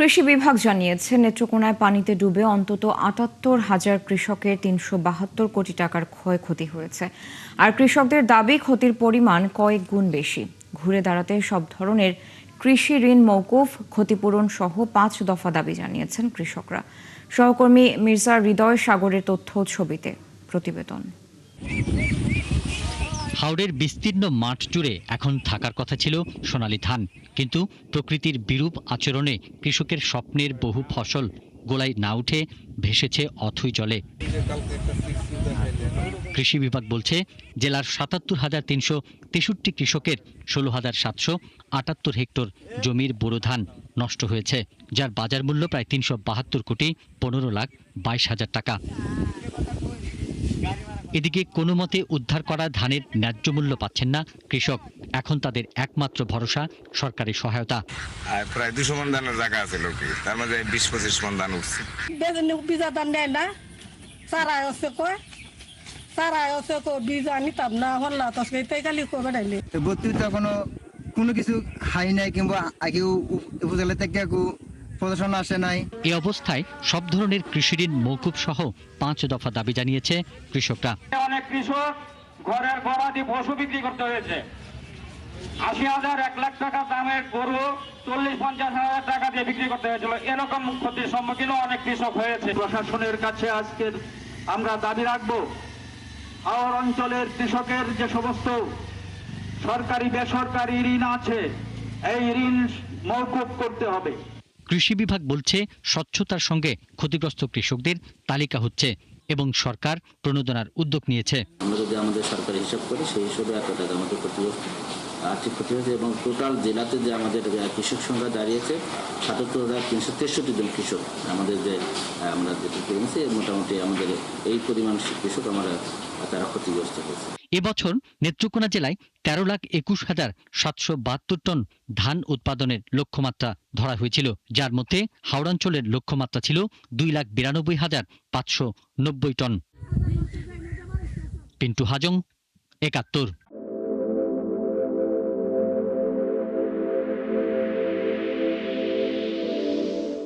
কৃষি বিভাগ জানিয়েছে নেত্রকোনায় পানিতে ডুবে অন্তত ৭৮,০০০ কৃষকের ৩৭২ কোটি টাকার ক্ষয়ক্ষতি হয়েছে। আর কৃষকদের দাবি ক্ষতির পরিমাণ কয়েক গুণ বেশি। ঘুরে দাঁড়াতে সব ধরনের কৃষি ঋণ মওকুফ, ক্ষতিপূরণ সহ ৫ দফা দাবি জানিয়েছেন কৃষকরা। সহকর্মী মির্জা হৃদয় সাগরের তথ্য ছবিতে প্রতিবেদন। হাওড়ের বিস্তীর্ণ মাঠ জুড়ে এখন থাকার কথা ছিল সোনালী ধান, কিন্তু প্রকৃতির বিরূপ আচরণে কৃষকের স্বপ্নের বহু ফসল গোলায় না উঠে ভেসেছে অথই জলে। কৃষি বিভাগ বলছে জেলার ৭৭,৩৬৩ কৃষকের ১৬,৭৭৮ হেক্টর জমির বোরো ধান নষ্ট হয়েছে, যার বাজার মূল্য প্রায় ৩৭২ কোটি ১৫,২২,০০০ টাকা। এদিকে কোনো মতে উদ্ধার করা ধানের ন্যায্য মূল্য পাচ্ছেন না কৃষক। এখন তাদের একমাত্র ভরসা সরকারি সহায়তা। প্রায় ২০০ মণ ধানের জায়গা আছে লোকে, তার মধ্যে ২০-২৫ মণ ধান উঠছে। বীজা ধান দেয় না, সারাই হচ্ছে কয় সারাই হচ্ছে তো বীজ আনিতাম না হল্লা তো সেইটাই খালি করে ডাইলে বত্রিশ কোনো কিছু খাই নাই কিংবা আগে উপজেলা থেকে প্রদর্শন আসে নাই। এই অবস্থায় সব ধরনের কৃষি ঋণ মওকুফ সহ ৫ দফা দাবি জানিয়েছে কৃষকরা। অনেক কৃষক ঘরের গবাদি পশু বিক্রি করতে হয়েছে। ৮০,০০০ ১ লাখ টাকা দামের গরু ৪০-৫০,০০০ টাকা দিয়ে বিক্রি করতে হয়েছিল। এরকম ক্ষতির সম্মুখীন অনেক কৃষক হয়েছে। প্রশাসনের কাছে আজকে আমরা দাবি রাখবো, হাওড় অঞ্চলের কৃষকের যে সমস্ত সরকারি বেসরকারি ঋণ আছে, এই ঋণ মওকুফ করতে হবে। কৃষি বিভাগ বলছে স্বচ্ছতার সঙ্গে ক্ষতিগ্রস্ত কৃষকদের তালিকা হচ্ছে এবং সরকার প্রণোদনার উদ্যোগ নিয়েছে। আমরা যদি আমাদের সরকারি হিসাব করি, সেই হিসেবে এত টাকা আমাদের ক্ষতিগ্রস্ত আর্থিক ক্ষতি হয়েছে এবং টোটাল জেলাতে যে আমাদের কৃষক সংখ্যা দাঁড়িয়েছে ৭৭,৩৬৩ জন কৃষক। আমাদের যে আমরা যেটা করেছি মোটামুটি আমাদের এই পরিমাণ কৃষক তারা ক্ষতিগ্রস্ত হয়েছে। এবছর নেত্রকোনা জেলায় ১৩,২১,৭৭২ টন ধান উৎপাদনের লক্ষ্যমাত্রা ধরা হয়েছিল, যার মধ্যে হাওড়াঞ্চলের লক্ষ্যমাত্রা ছিল ২,৯২,৫৯০ টন। পিন্টু হাজং, ৭১।